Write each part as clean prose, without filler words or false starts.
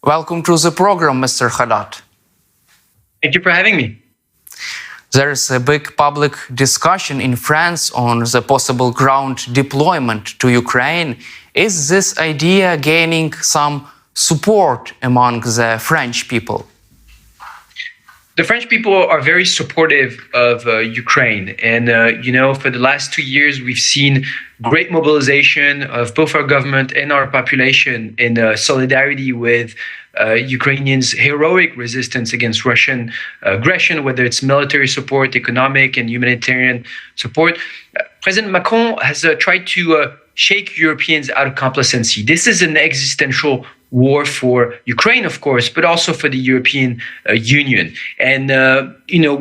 Welcome to the program, Mr. Haddad. Thank you for having me. There is a big public discussion in France on the possible ground deployment to Ukraine. Is this idea gaining some support among the French people? The French people are very supportive of Ukraine. And, for the last 2 years, we've seen great mobilization of both our government and our population in solidarity with Ukrainians' heroic resistance against Russian aggression, whether it's military support, economic and humanitarian support. President Macron has tried to shake Europeans out of complacency. This is an existential war for Ukraine, of course, but also for the European Union. And,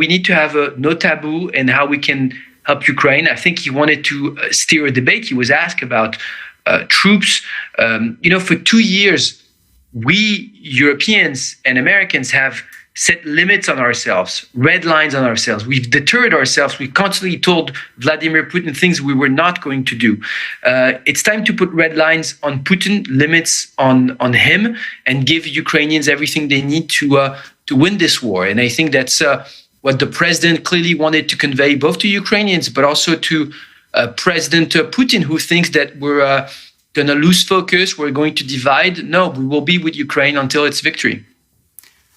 we need to have no taboo in how we can help Ukraine. I think he wanted to steer a debate. He was asked about troops. For 2 years, we Europeans and Americans have set limits on ourselves, red lines on ourselves. We've deterred ourselves. We constantly told Vladimir Putin things we were not going to do. It's time to put red lines on Putin, limits on him, and give Ukrainians everything they need to win this war. And I think that's what the president clearly wanted to convey, both to Ukrainians, but also to President Putin, who thinks that we're going to lose focus, we're going to divide. No, we will be with Ukraine until its victory.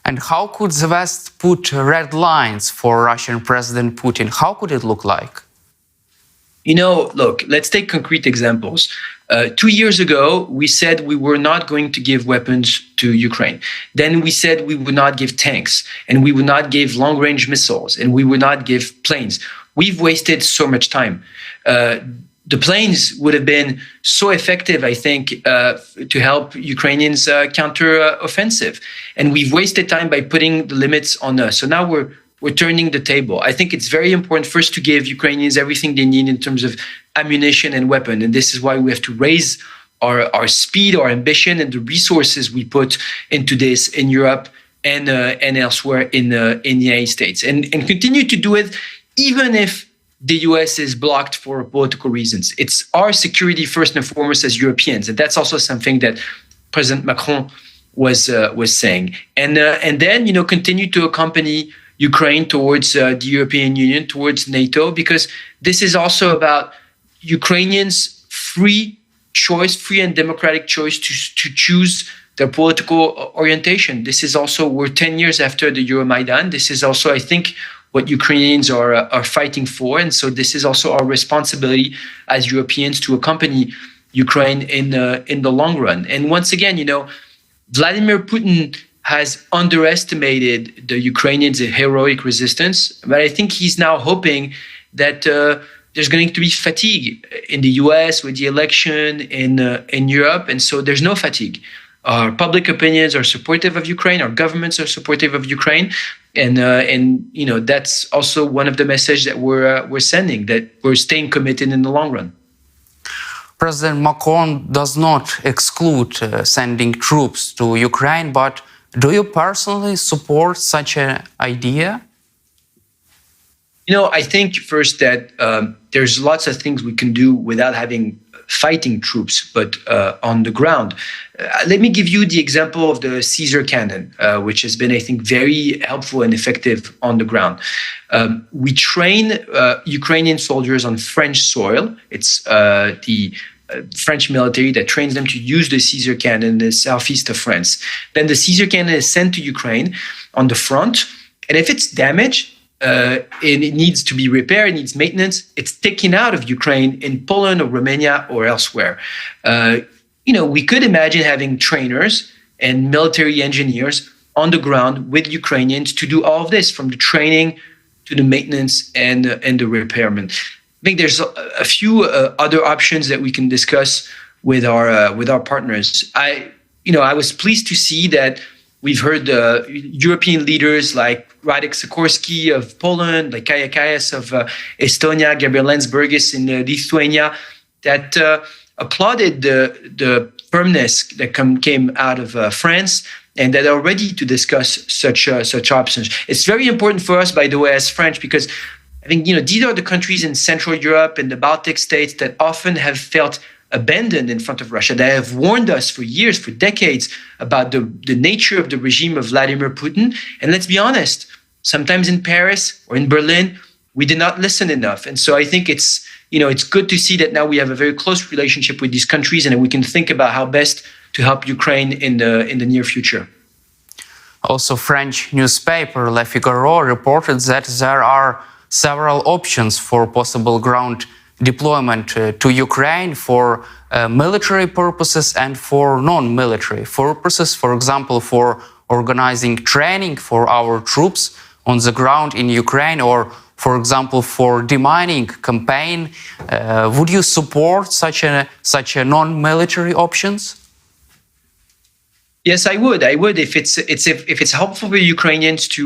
And how could the West put red lines for Russian President Putin? How could it look like? Look, let's take concrete examples. 2 years ago, we said we were not going to give weapons to Ukraine. Then we said we would not give tanks, and we would not give long-range missiles, and we would not give planes. We've wasted so much time. The planes would have been so effective, I think, to help Ukrainians counter-offensive. And we've wasted time by putting the limits on us. So now we're turning the table. I think it's very important first to give Ukrainians everything they need in terms of ammunition and weapon. And this is why we have to raise our speed, our ambition, and the resources we put into this in Europe and elsewhere in the United States. And continue to do it even if the US is blocked for political reasons. It's our security first and foremost as Europeans. And that's also something that President Macron was saying. And then, continue to accompany Ukraine towards the European Union, towards NATO, because this is also about Ukrainians' free and democratic choice to choose their political orientation. This is also, we're 10 years after the Euromaidan. This is also, I think, what Ukrainians are fighting for. And so this is also our responsibility as Europeans to accompany Ukraine in the long run. And once again, Vladimir Putin has underestimated the Ukrainians' heroic resistance. But I think he's now hoping that there's going to be fatigue in the US with the election in Europe. And so there's no fatigue. Our public opinions are supportive of Ukraine. Our governments are supportive of Ukraine. And that's also one of the messages that we're sending, that we're staying committed in the long run. President Macron does not exclude sending troops to Ukraine, but do you personally support such an idea? I think first that there's lots of things we can do without having fighting troops, but on the ground. Let me give you the example of the Caesar cannon, which has been, I think, very helpful and effective on the ground. We train Ukrainian soldiers on French soil. It's the French military that trains them to use the Caesar cannon in the southeast of France. Then the Caesar cannon is sent to Ukraine on the front, and if it's damaged, and it needs to be repaired, it needs maintenance, it's taken out of Ukraine in Poland or Romania or elsewhere. We could imagine having trainers and military engineers on the ground with Ukrainians to do all of this, from the training to the maintenance and the repairment. I think there's a few other options that we can discuss with our partners. I was pleased to see that we've heard European leaders like Radek Sikorski of Poland, like Kaja Kallas of Estonia, Gabriel Landsbergis in Lithuania, that applauded the firmness that came out of France, and that are ready to discuss such options. It's very important for us, by the way, as French, because I think, these are the countries in Central Europe and the Baltic states that often have felt abandoned in front of Russia, that have warned us for years, for decades, about the nature of the regime of Vladimir Putin. And let's be honest, sometimes in Paris or in Berlin, we did not listen enough. And so I think it's good to see that now we have a very close relationship with these countries, and that we can think about how best to help Ukraine in the near future. Also, French newspaper Le Figaro reported that there are several options for possible ground deployment to Ukraine for military purposes and for non-military purposes. For example, for organizing training for our troops on the ground in Ukraine, or for example, for demining campaign. Would you support such a non-military options? Yes, I would. If it's helpful for Ukrainians to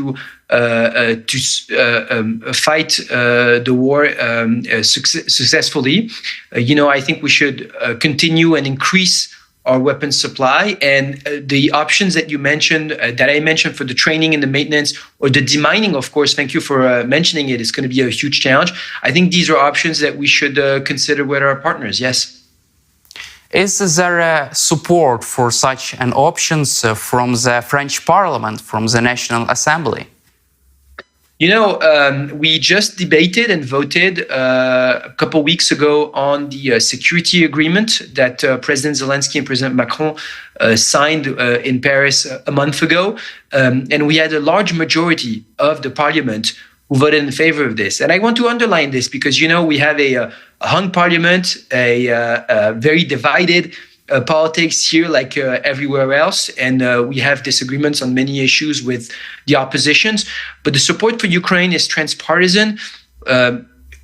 fight the war successfully. I think we should continue and increase our weapons supply, and the options that you mentioned, that I mentioned for the training and the maintenance, or the demining, of course. Thank you for mentioning it. It's going to be a huge challenge. I think these are options that we should consider with our partners. Yes. Is there a support for such an options from the French Parliament, from the National Assembly? We just debated and voted a couple weeks ago on the security agreement that President Zelensky and President Macron signed in Paris a month ago. And we had a large majority of the parliament who voted in favor of this. And I want to underline this because, we have a hung parliament, a very divided politics here like everywhere else. And we have disagreements on many issues with the oppositions. But the support for Ukraine is transpartisan.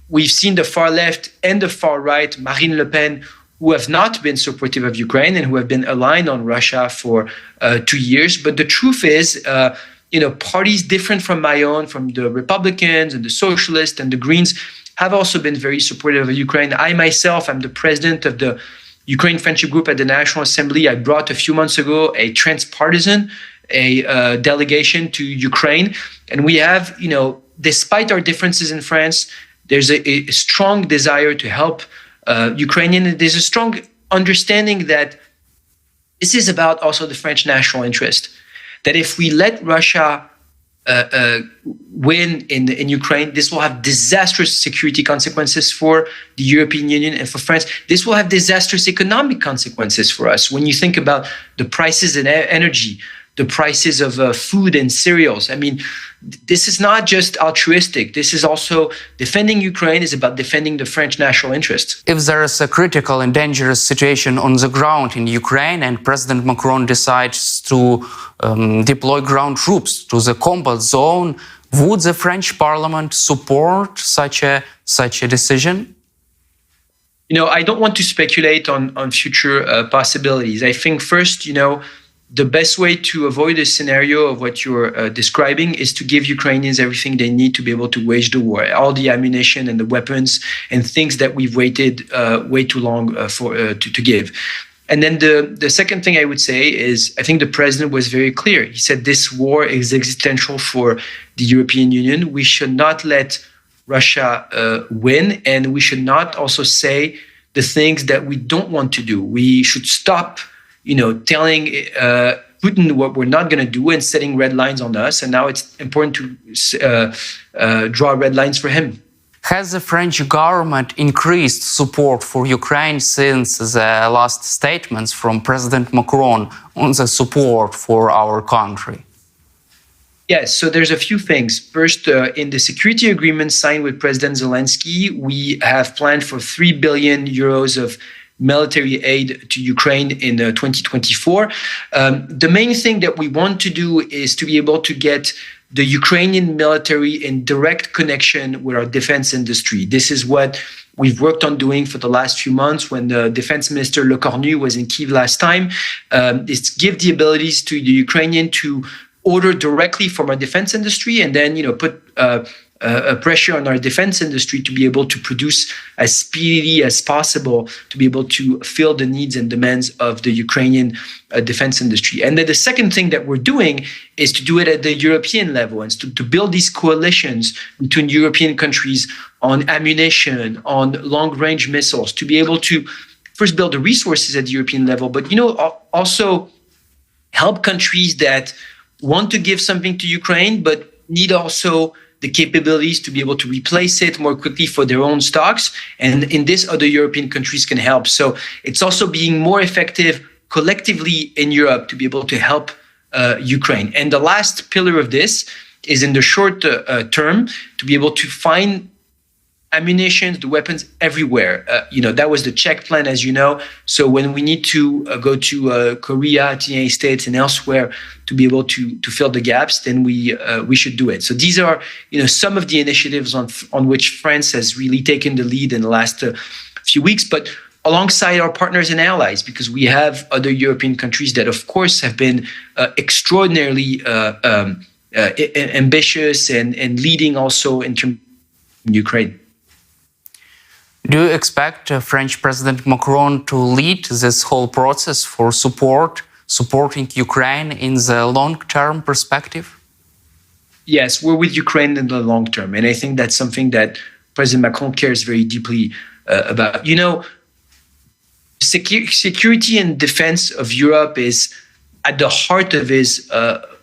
We've seen the far left and the far right, Marine Le Pen, who have not been supportive of Ukraine and who have been aligned on Russia for 2 years. But the truth is, parties different from my own, from the Republicans and the Socialists and the Greens, have also been very supportive of Ukraine. I myself am the president of the Ukraine Friendship Group at the National Assembly. I brought a few months ago a transpartisan delegation to Ukraine. And we have, despite our differences in France, there's a strong desire to help Ukrainian. There's a strong understanding that this is about also the French national interest. That if we let Russia win in Ukraine, this will have disastrous security consequences for the European Union and for France. This will have disastrous economic consequences for us. When you think about the prices in energy, the prices of food and cereals. I mean, this is not just altruistic. This is also defending Ukraine is about defending the French national interests. If there is a critical and dangerous situation on the ground in Ukraine and President Macron decides to deploy ground troops to the combat zone, would the French Parliament support such a decision? I don't want to speculate on future possibilities. I think first, the best way to avoid a scenario of what you're describing is to give Ukrainians everything they need to be able to wage the war, all the ammunition and the weapons and things that we've waited way too long to give. And then the second thing I would say is I think the president was very clear. He said this war is existential for the European Union. We should not let Russia win, and we should not also say the things that we don't want to do. We should stop telling Putin what we're not going to do and setting red lines on us. And now it's important to draw red lines for him. Has the French government increased support for Ukraine since the last statements from President Macron on the support for our country? Yes, so there's a few things. First, in the security agreement signed with President Zelensky, we have planned for 3 billion euros of military aid to Ukraine in 2024. The main thing that we want to do is to be able to get the Ukrainian military in direct connection with our defense industry. This is what we've worked on doing for the last few months when the defense minister Le Cornu was in Kyiv last time. It's give the abilities to the Ukrainian to order directly from our defense industry and then put pressure on our defense industry to be able to produce as speedily as possible to be able to fill the needs and demands of the Ukrainian defense industry. And then the second thing that we're doing is to do it at the European level and to build these coalitions between European countries on ammunition, on long-range missiles, to be able to first build the resources at the European level, but also help countries that want to give something to Ukraine, but need also the capabilities to be able to replace it more quickly for their own stocks. And in this, other European countries can help. So it's also being more effective collectively in Europe to be able to help Ukraine. And the last pillar of this is in the short term to be able to find ammunition, the weapons everywhere. That was the Czech plan, as you know. So when we need to go to Korea, to the United States, and elsewhere to be able to fill the gaps, then we should do it. So these are some of the initiatives on which France has really taken the lead in the last few weeks, but alongside our partners and allies, because we have other European countries that, of course, have been extraordinarily ambitious and leading also in terms of Ukraine. Do you expect French President Macron to lead this whole process for supporting Ukraine in the long-term perspective? Yes, we're with Ukraine in the long term. And I think that's something that President Macron cares very deeply about. Security and defense of Europe is at the heart of his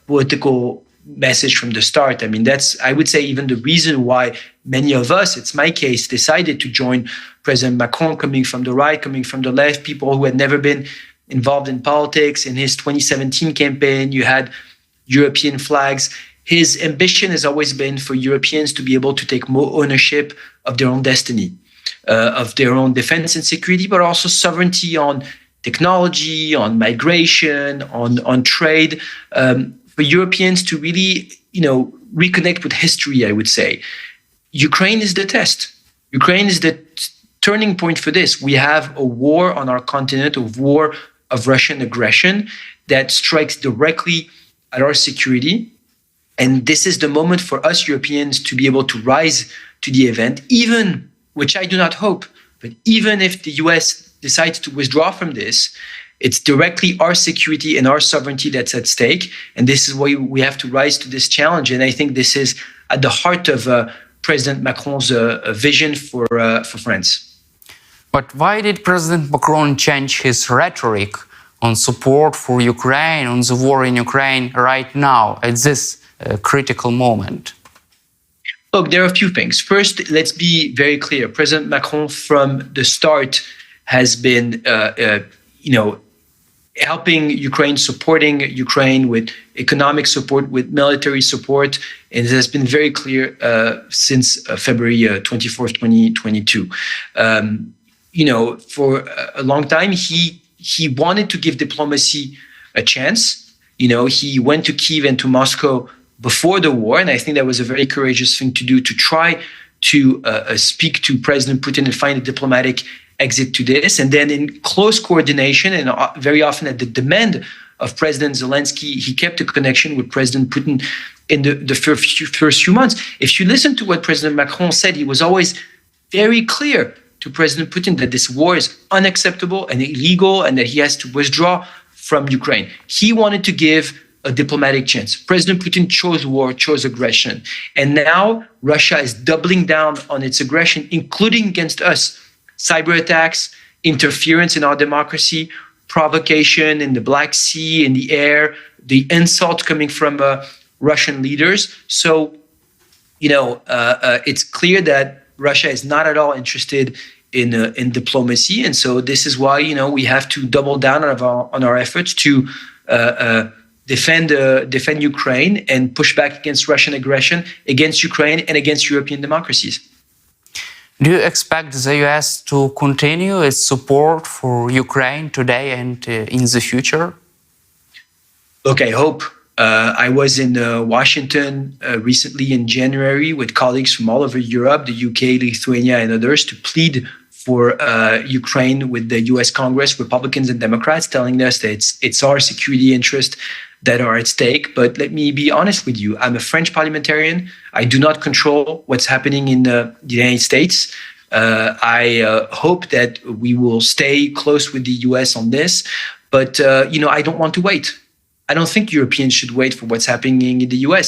political message from the start. I mean, that's, I would say, even the reason why many of us, it's my case, decided to join President Macron, coming from the right, coming from the left, people who had never been involved in politics. In his 2017 campaign, you had European flags. His ambition has always been for Europeans to be able to take more ownership of their own destiny, of their own defense and security, but also sovereignty on technology, on migration, on trade, for Europeans to really, reconnect with history, I would say. Ukraine is the test. Ukraine is the turning point for this. We have a war on our continent, a war of Russian aggression that strikes directly at our security. And this is the moment for us Europeans to be able to rise to the event, even, which I do not hope, but even if the US decides to withdraw from this, it's directly our security and our sovereignty that's at stake. And this is why we have to rise to this challenge. And I think this is at the heart of President Macron's vision for France. But why did President Macron change his rhetoric on support for Ukraine, on the war in Ukraine right now, at this critical moment? Look, there are a few things. First, let's be very clear. President Macron, from the start, has been, helping Ukraine, supporting Ukraine with economic support, with military support. And it has been very clear since February 24th, 2022. For a long time, he wanted to give diplomacy a chance. He went to Kyiv and to Moscow before the war, and I think that was a very courageous thing to do, to try to speak to President Putin and find a diplomatic exit to this. And then in close coordination and very often at the demand of President Zelensky, he kept a connection with President Putin in the first few months. If you listen to what President Macron said, he was always very clear to President Putin that this war is unacceptable and illegal and that he has to withdraw from Ukraine. He wanted to give a diplomatic chance. President Putin chose war, chose aggression. And now Russia is doubling down on its aggression, including against us. Cyber attacks, interference in our democracy, provocation in the Black Sea, in the air, the insults coming from Russian leaders. So, it's clear that Russia is not at all interested in diplomacy. And so this is why, we have to double down on our efforts to defend Ukraine and push back against Russian aggression, against Ukraine and against European democracies. Do you expect the US to continue its support for Ukraine today and in the future? Look, I hope. I was in Washington recently in January with colleagues from all over Europe, the UK, Lithuania, and others, to plead for Ukraine with the U.S. Congress, Republicans and Democrats, telling us that it's our security interests that are at stake. But let me be honest with you. I'm a French parliamentarian. I do not control what's happening in the United States. I hope that we will stay close with the U.S. on this. But, I don't want to wait. I don't think Europeans should wait for what's happening in the U.S.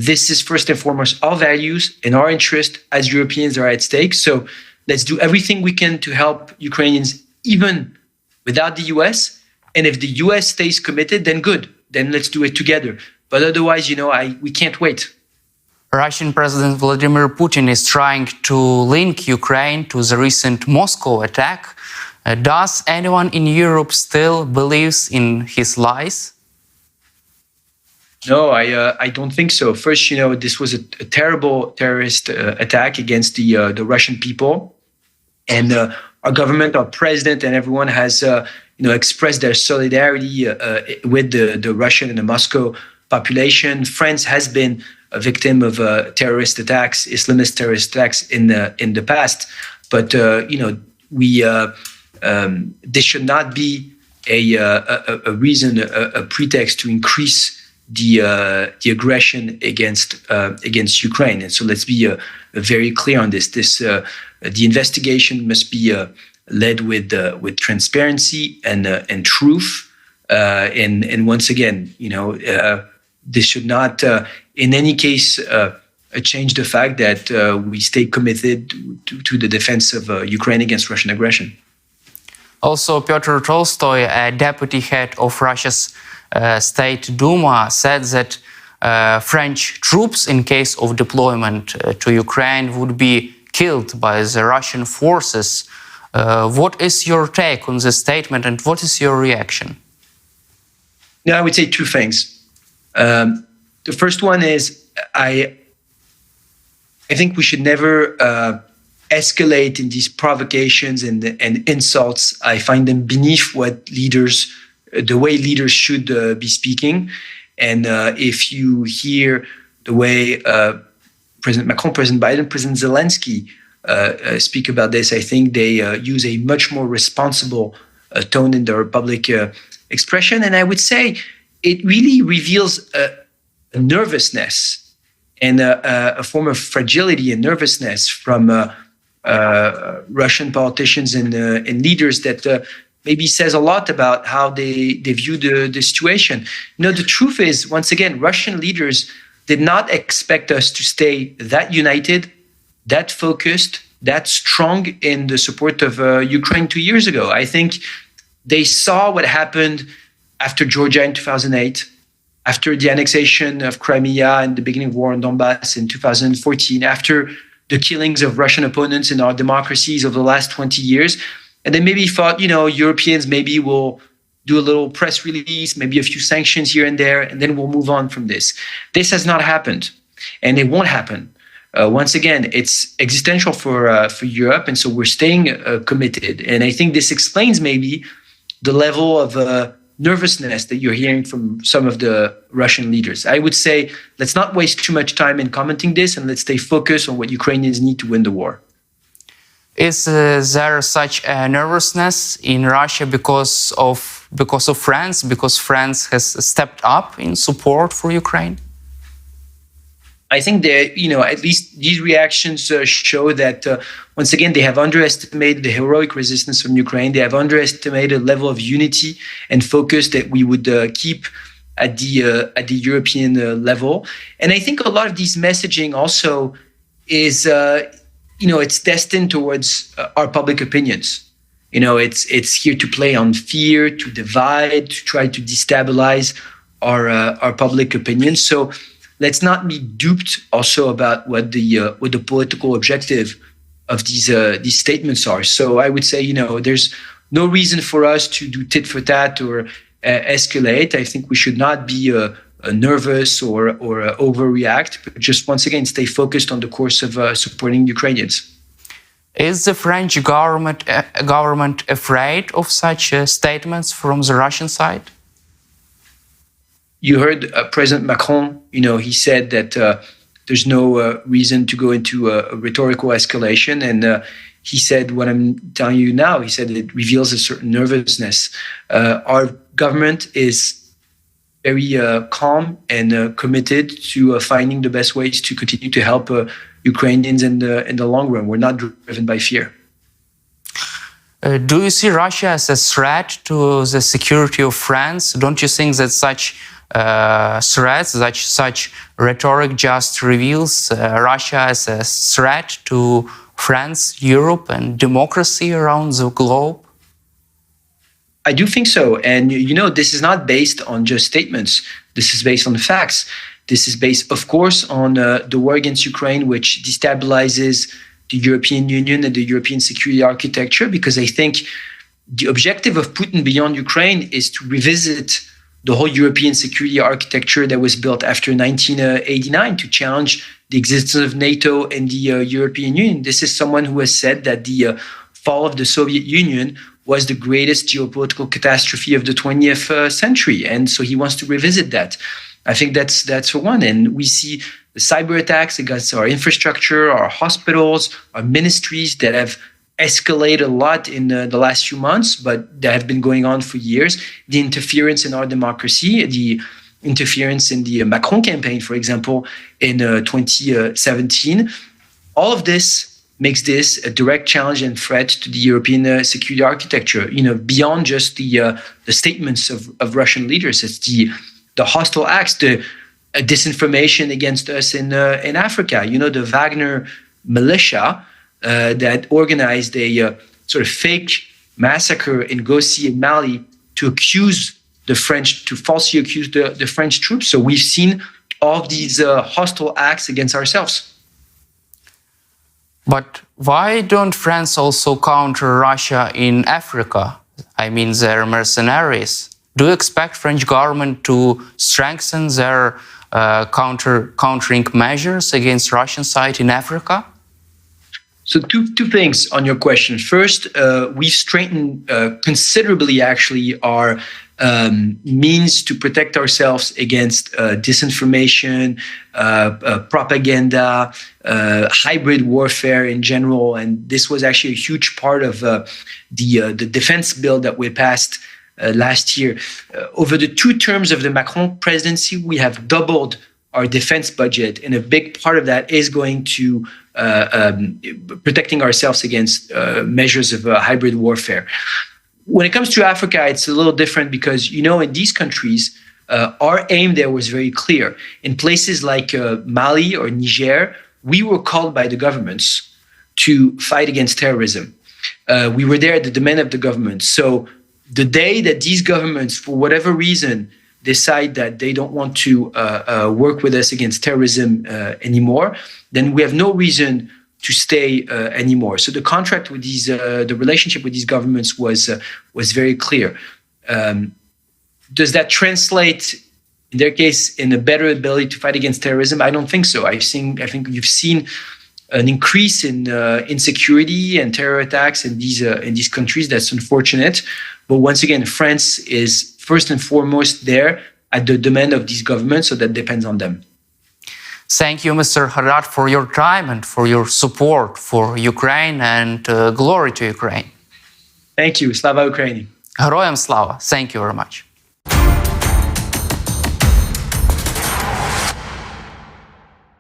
This is first and foremost our values and our interest as Europeans are at stake. So let's do everything we can to help Ukrainians, even without the U.S. And if the U.S. stays committed, then good. Then let's do it together. But otherwise, we can't wait. Russian President Vladimir Putin is trying to link Ukraine to the recent Moscow attack. Does anyone in Europe still believes in his lies? No, I don't think so. First, this was a terrible terrorist attack against the Russian people, and our government, our president, and everyone has expressed their solidarity with the Russian and the Moscow population. France has been a victim of terrorist attacks, Islamist terrorist attacks in the past, but this should not be a reason, a pretext to increase the aggression against Ukraine. And so let's be very clear on this. The investigation must be led with transparency and truth. And once again, this should not, in any case, change the fact that we stay committed to the defense of Ukraine against Russian aggression. Also, Pyotr Tolstoy, a deputy head of Russia's State Duma, said that French troops, in case of deployment to Ukraine, would be killed by the Russian forces. What is your take on this statement, and what is your reaction? I would say two things. The first one is I think we should never escalate in these provocations and insults. I find them beneath the way leaders should be speaking. And if you hear the way President Macron, President Biden, President Zelensky speak about this, I think they use a much more responsible tone in their public expression. And I would say it really reveals a nervousness and a form of fragility and nervousness from Russian politicians and leaders that maybe says a lot about how they view the situation. The truth is, once again, Russian leaders did not expect us to stay that united, that focused, that strong in the support of Ukraine 2 years ago. I think they saw what happened after Georgia in 2008, after the annexation of Crimea and the beginning of war in Donbass in 2014, after the killings of Russian opponents in our democracies over the last 20 years. And they maybe thought, Europeans maybe will do a little press release, maybe a few sanctions here and there, and then we'll move on from this. This has not happened, and it won't happen. Once again, it's existential for Europe, and so we're staying committed. And I think this explains maybe the level of nervousness that you're hearing from some of the Russian leaders. I would say, let's not waste too much time in commenting this, and let's stay focused on what Ukrainians need to win the war. Is there such a nervousness in Russia because of France? Because France has stepped up in support for Ukraine? I think that, at least these reactions show that, once again, they have underestimated the heroic resistance from Ukraine. They have underestimated the level of unity and focus that we would keep at the European level. And I think a lot of these messaging also is, it's destined towards our public opinions. It's here to play on fear, to divide, to try to destabilize our public opinion. So let's not be duped also about what the political objective of these statements are. So I would say, there's no reason for us to do tit for tat or escalate. I think we should not be nervous or overreact, but just once again stay focused on the course of supporting Ukrainians. Is the French government afraid of such statements from the Russian side? You heard President Macron, he said that there's no reason to go into a rhetorical escalation. And he said what I'm telling you now. He said it reveals a certain nervousness. Our government is very calm and committed to finding the best ways to continue to help Ukrainians in the long run. We're not driven by fear. Do you see Russia as a threat to the security of France? Don't you think that such threats, such rhetoric just reveals Russia as a threat to France, Europe, and democracy around the globe? I do think so. And, this is not based on just statements. This is based on facts. This is based, of course, on the war against Ukraine, which destabilizes the European Union and the European security architecture, because I think the objective of Putin beyond Ukraine is to revisit the whole European security architecture that was built after 1989 to challenge the existence of NATO and the European Union. This is someone who has said that the fall of the Soviet Union was the greatest geopolitical catastrophe of the 20th century. And so he wants to revisit that. I think that's for one. And we see the cyber attacks against our infrastructure, our hospitals, our ministries that have escalated a lot in the last few months, but that have been going on for years. The interference in our democracy, the interference in the Macron campaign, for example, in 2017. All of this makes this a direct challenge and threat to the European security architecture. Beyond just the statements of Russian leaders, it's the hostile acts, the disinformation against us in Africa. The Wagner militia that organized a sort of fake massacre in Gossi in Mali to accuse the French, to falsely accuse the French troops. So we've seen all of these hostile acts against ourselves. But why don't France also counter Russia in Africa? I mean, their mercenaries. Do you expect French government to strengthen their countering measures against Russian side in Africa? So two things on your question. First, we've strengthened considerably, actually, our means to protect ourselves against disinformation, propaganda, hybrid warfare in general. And this was actually a huge part of the defense bill that we passed last year. Over the 2 terms of the Macron presidency, we have doubled our defense budget, and a big part of that is going to protecting ourselves against measures of hybrid warfare. When it comes to Africa, it's a little different because, in these countries, our aim there was very clear. In places like Mali or Niger, we were called by the governments to fight against terrorism. We were there at the demand of the government. So the day that these governments, for whatever reason, decide that they don't want to work with us against terrorism anymore, then we have no reason to stay anymore. So the contract with these, the relationship with these governments was very clear. Does that translate, in their case, in a better ability to fight against terrorism? I don't think so. I think you've seen an increase in insecurity and terror attacks in these countries. That's unfortunate. But once again, France is first and foremost there at the demand of these governments, so that depends on them. Thank you, Mr. Haddad, for your time and for your support for Ukraine, and glory to Ukraine. Thank you. Slava Ukraini. Героям слава. Thank you very much.